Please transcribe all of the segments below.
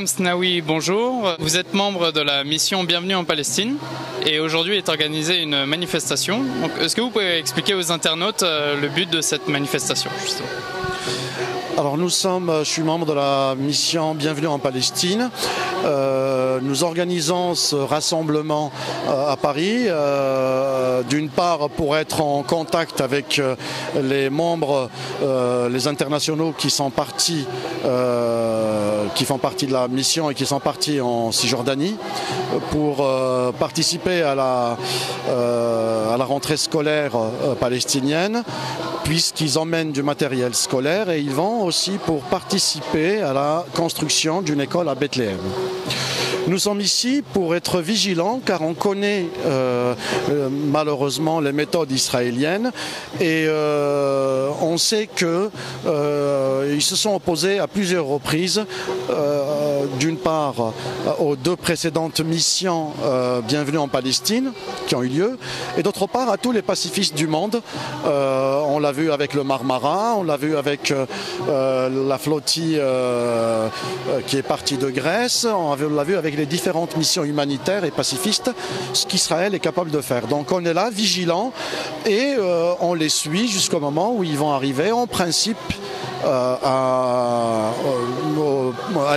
Karim Snaoui, bonjour. Vous êtes membre de la mission Bienvenue en Palestine et aujourd'hui est organisée une manifestation. Est-ce que vous pouvez expliquer aux internautes le but de cette manifestation justement ? Alors je suis membre de la mission Bienvenue en Palestine. Nous organisons ce rassemblement à Paris, d'une part pour être en contact avec les membres, les internationaux qui font partie de la mission et qui sont partis en Cisjordanie, pour participer à la rentrée scolaire palestinienne, puisqu'ils emmènent du matériel scolaire et ils vont aussi pour participer à la construction d'une école à Bethléem. Nous sommes ici pour être vigilants car on connaît malheureusement les méthodes israéliennes et on sait qu'ils se sont opposés à plusieurs reprises, d'une part aux deux précédentes missions Bienvenue en Palestine qui ont eu lieu et d'autre part à tous les pacifistes du monde. On l'a vu avec le Marmara, on l'a vu avec la flottille qui est partie de Grèce, on l'a vu avec les différentes missions humanitaires et pacifistes, ce qu'Israël est capable de faire. Donc on est là, vigilants, et on les suit jusqu'au moment où ils vont arriver, en principe, à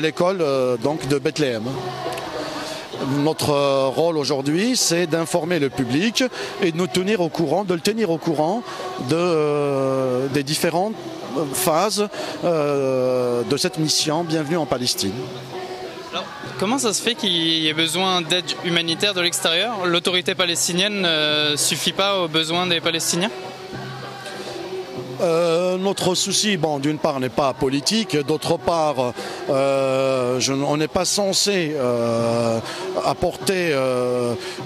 l'école donc de Bethléem. Notre rôle aujourd'hui, c'est d'informer le public et de le tenir au courant des différentes phases de cette mission Bienvenue en Palestine. Alors, comment ça se fait qu'il y ait besoin d'aide humanitaire de l'extérieur ? L'autorité palestinienne ne suffit pas aux besoins des Palestiniens ? Notre souci, d'une part, n'est pas politique, d'autre part, on n'est pas censé apporter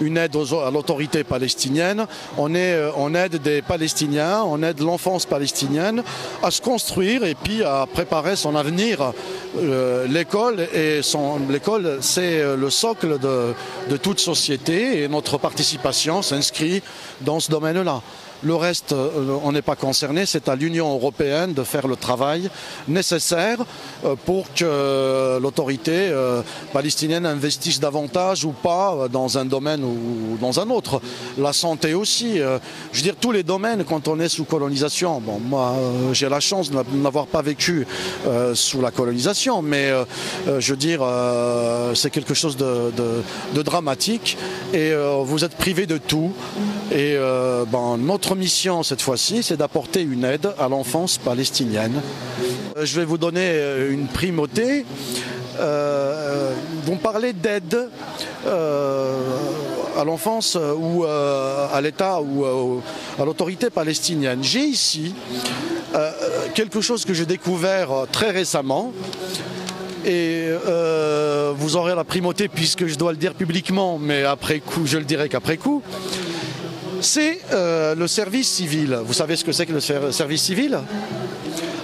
une aide à l'autorité palestinienne. On aide des Palestiniens, on aide l'enfance palestinienne à se construire et puis à préparer son avenir. L'école, c'est le socle de toute société et notre participation s'inscrit dans ce domaine-là. Le reste, on n'est pas concerné, c'est à l'Union européenne de faire le travail nécessaire pour que l'autorité palestinienne investisse davantage ou pas dans un domaine ou dans un autre. La santé aussi, je veux dire tous les domaines quand on est sous colonisation. Bon, moi j'ai la chance de n'avoir pas vécu sous la colonisation, mais je veux dire c'est quelque chose de dramatique et vous êtes privé de tout. Et notre mission cette fois-ci, c'est d'apporter une aide à l'enfance palestinienne. Je vais vous donner une primauté. Vous me parlez d'aide à l'enfance ou à l'État ou à l'autorité palestinienne. J'ai ici quelque chose que j'ai découvert très récemment. Et vous aurez la primauté puisque je dois le dire publiquement, mais après coup, je le dirai qu'après coup. C'est le service civil. Vous savez ce que c'est que le service civil ?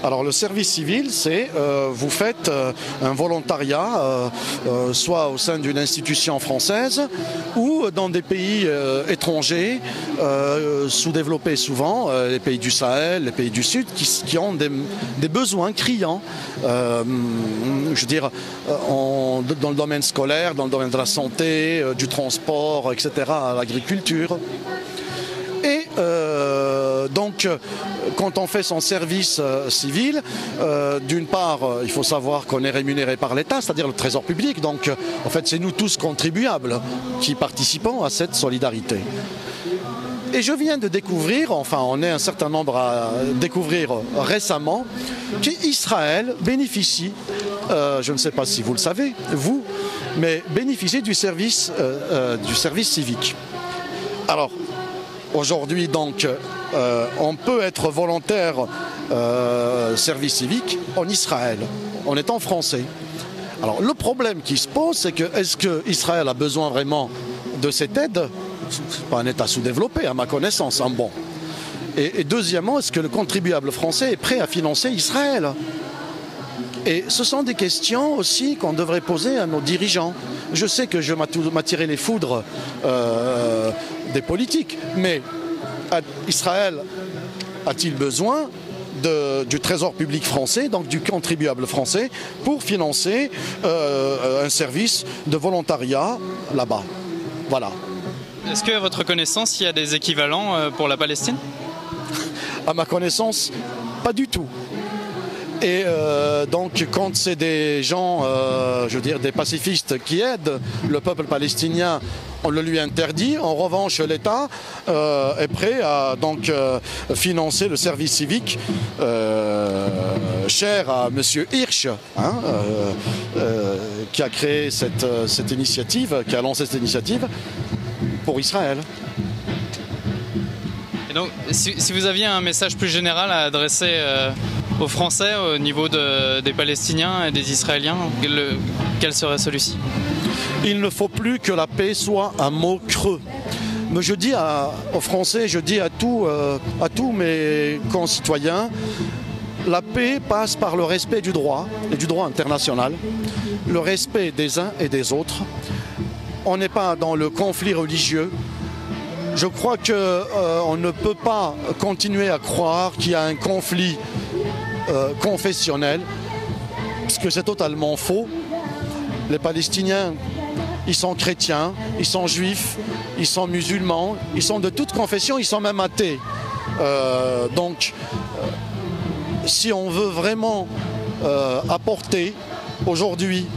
Alors le service civil, c'est vous faites un volontariat, soit au sein d'une institution française ou dans des pays étrangers, sous-développés souvent, les pays du Sahel, les pays du Sud, qui ont des besoins criants. Je veux dire, dans le domaine scolaire, dans le domaine de la santé, du transport, etc., à l'agriculture. Et donc, quand on fait son service civil, d'une part, il faut savoir qu'on est rémunéré par l'État, c'est-à-dire le trésor public. Donc, en fait, c'est nous tous contribuables qui participons à cette solidarité. Et je viens de découvrir, enfin on est un certain nombre à découvrir récemment, qu'Israël bénéficie, je ne sais pas si vous le savez, vous, mais bénéficie du service civique. Alors, aujourd'hui, donc, on peut être volontaire service civique en Israël, en étant français. Alors, le problème qui se pose, c'est que est-ce qu'Israël a besoin vraiment de cette aide ? C'est pas un État sous-développé, à ma connaissance. Hein, bon. Et deuxièmement, est-ce que le contribuable français est prêt à financer Israël ? Et ce sont des questions aussi qu'on devrait poser à nos dirigeants. Je sais que je vais m'attirer les foudres des politiques, mais Israël a-t-il besoin du trésor public français, donc du contribuable français, pour financer un service de volontariat là-bas. Voilà. Est-ce qu'à votre connaissance, il y a des équivalents pour la Palestine? À ma connaissance, pas du tout. Et donc quand c'est des gens, je veux dire des pacifistes qui aident le peuple palestinien, on le lui interdit. En revanche, l'État est prêt à donc financer le service civique cher à M. Hirsch, hein, qui a créé cette initiative, qui a lancé cette initiative pour Israël. Et donc, si vous aviez un message plus général à adresser aux Français au niveau des Palestiniens et des Israéliens, quel serait celui-ci? Il ne faut plus que la paix soit un mot creux. Mais je dis aux Français, je dis à tous mes concitoyens, la paix passe par le respect du droit et du droit international, le respect des uns et des autres. On n'est pas dans le conflit religieux. Je crois qu'on ne peut pas continuer à croire qu'il y a un conflit confessionnel, parce que c'est totalement faux. Les Palestiniens, ils sont chrétiens, ils sont juifs, ils sont musulmans, ils sont de toute confession, ils sont même athées. Donc, si on veut vraiment apporter aujourd'hui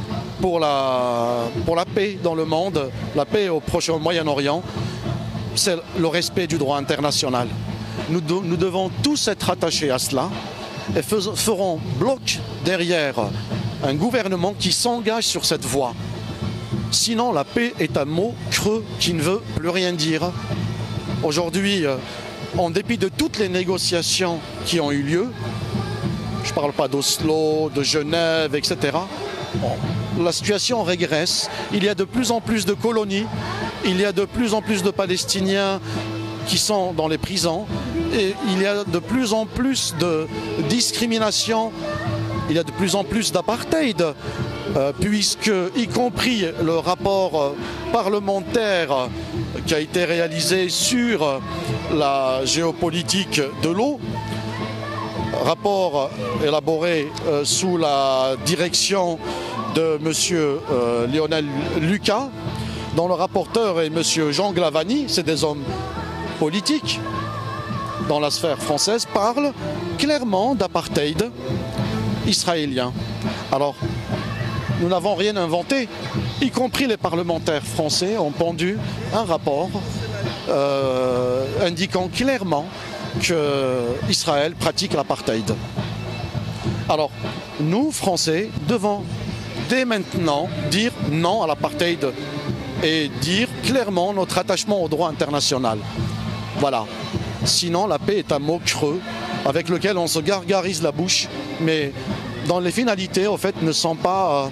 pour la paix dans le monde, la paix au Moyen-Orient, c'est le respect du droit international. Nous devons tous être attachés à cela et ferons bloc derrière un gouvernement qui s'engage sur cette voie. Sinon, la paix est un mot creux qui ne veut plus rien dire. Aujourd'hui, en dépit de toutes les négociations qui ont eu lieu, je ne parle pas d'Oslo, de Genève, etc., la situation régresse. Il y a de plus en plus de colonies, il y a de plus en plus de Palestiniens qui sont dans les prisons, et il y a de plus en plus de discrimination, il y a de plus en plus d'apartheid, puisque, y compris le rapport parlementaire qui a été réalisé sur la géopolitique de l'eau, rapport élaboré sous la direction de M. Lionel Lucas, dont le rapporteur est M. Jean Glavany, c'est des hommes politiques dans la sphère française, parlent clairement d'apartheid israélien. Alors, nous n'avons rien inventé, y compris les parlementaires français ont pondu un rapport indiquant clairement qu'Israël pratique l'apartheid. Alors, nous, Français, devons dès maintenant dire non à l'apartheid et dire clairement notre attachement au droit international. Voilà. Sinon, la paix est un mot creux avec lequel on se gargarise la bouche, mais dont les finalités, au fait, ne sont pas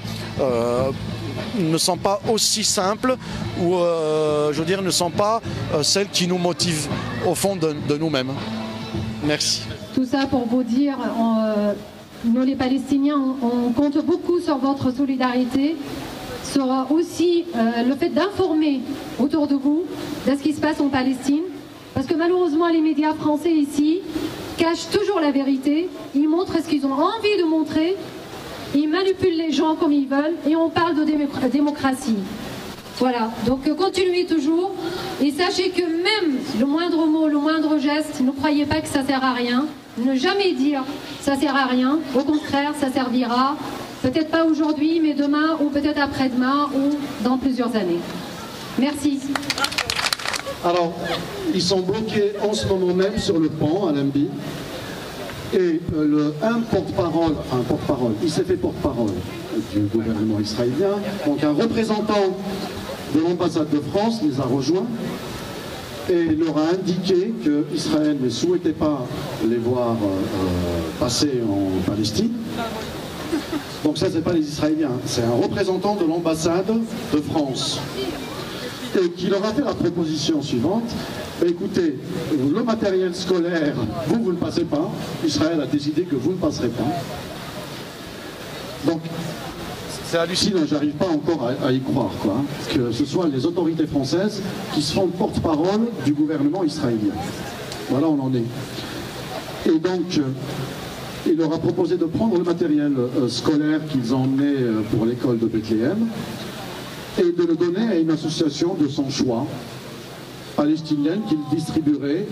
aussi simples ou, je veux dire, ne sont pas celles qui nous motivent au fond de nous-mêmes. Merci. Tout ça pour vous dire, nous les Palestiniens, on compte beaucoup sur votre solidarité, sur aussi le fait d'informer autour de vous de ce qui se passe en Palestine, parce que malheureusement les médias français ici cachent toujours la vérité, ils montrent ce qu'ils ont envie de montrer, ils manipulent les gens comme ils veulent et on parle de démocratie. Voilà, donc continuez toujours et sachez que même le moindre mot, le moindre geste, ne croyez pas que ça sert à rien. Ne jamais dire ça sert à rien, au contraire ça servira, peut-être pas aujourd'hui mais demain ou peut-être après-demain ou dans plusieurs années. Merci. Alors, ils sont bloqués en ce moment même sur le pont à Lembi et un porte-parole, il s'est fait porte-parole du gouvernement israélien, donc un représentant de l'ambassade de France les a rejoints et leur a indiqué qu'Israël ne souhaitait pas les voir passer en Palestine. Donc ça, c'est pas les Israéliens, c'est un représentant de l'ambassade de France. Et qui leur a fait la proposition suivante. Écoutez, le matériel scolaire, vous ne passez pas. Israël a décidé que vous ne passerez pas. Donc, c'est hallucinant, j'arrive pas encore à y croire, quoi, que ce soit les autorités françaises qui se font porte-parole du gouvernement israélien. Voilà, on en est. Et donc, il leur a proposé de prendre le matériel scolaire qu'ils emmenaient pour l'école de Bethléem et de le donner à une association de son choix, palestinienne, qu'il distribuerait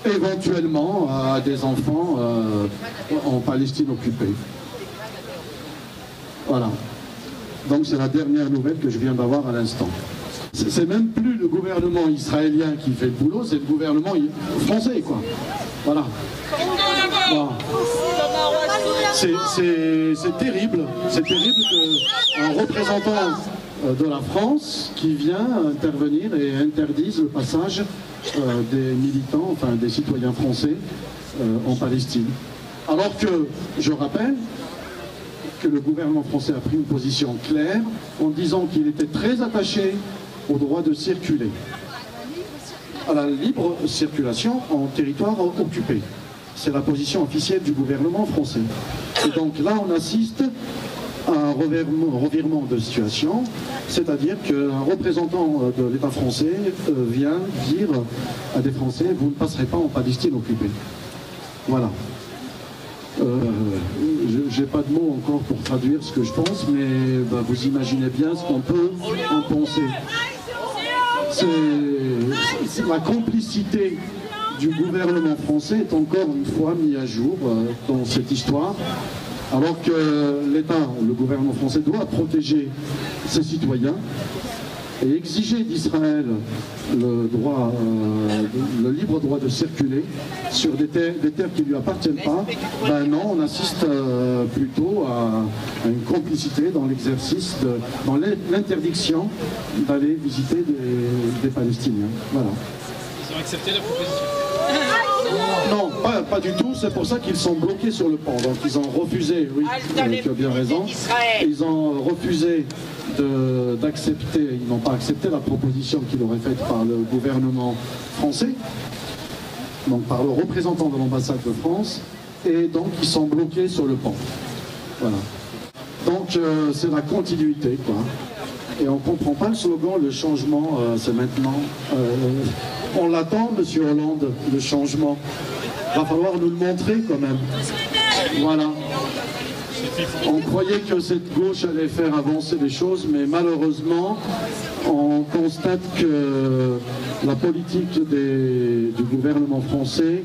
éventuellement à des enfants en Palestine occupée. Voilà. Donc c'est la dernière nouvelle que je viens d'avoir à l'instant. C'est même plus le gouvernement israélien qui fait le boulot, c'est le gouvernement français, quoi. Voilà. Voilà. C'est terrible. C'est terrible qu'un représentant de la France qui vient intervenir et interdise le passage des militants, enfin des citoyens français en Palestine. Alors que, je rappelle, que le gouvernement français a pris une position claire en disant qu'il était très attaché au droit de circuler, à la libre circulation en territoire occupé. C'est la position officielle du gouvernement français. Et donc là, on assiste à un revirement de situation, c'est-à-dire qu'un représentant de l'État français vient dire à des Français, vous ne passerez pas en Palestine occupée. Voilà. J'ai pas de mots encore pour traduire ce que je pense, mais vous imaginez bien ce qu'on peut en penser. La complicité du gouvernement français est encore une fois mise à jour dans cette histoire, alors que l'État, le gouvernement français doit protéger ses citoyens et exiger d'Israël le libre droit de circuler sur des terres qui ne lui appartiennent pas. Ben non, on assiste plutôt à une complicité dans l'exercice, dans l'interdiction d'aller visiter des Palestiniens. Voilà. Ils ont accepté la proposition? Non, pas du tout, c'est pour ça qu'ils sont bloqués sur le pont. Donc ils ont refusé, oui, tu as bien raison, ils ont refusé d'accepter, ils n'ont pas accepté la proposition qui leur est faite par le gouvernement français, donc par le représentant de l'ambassade de France, et donc ils sont bloqués sur le pont. Voilà. Donc c'est la continuité, quoi. Et on ne comprend pas le slogan, le changement, c'est maintenant. On l'attend, monsieur Hollande, le changement. Il va falloir nous le montrer quand même. Voilà. On croyait que cette gauche allait faire avancer les choses, mais malheureusement, on constate que la politique du gouvernement français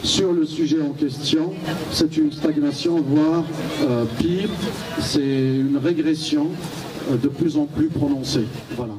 sur le sujet en question, c'est une stagnation, voire pire, c'est une régression de plus en plus prononcée. Voilà.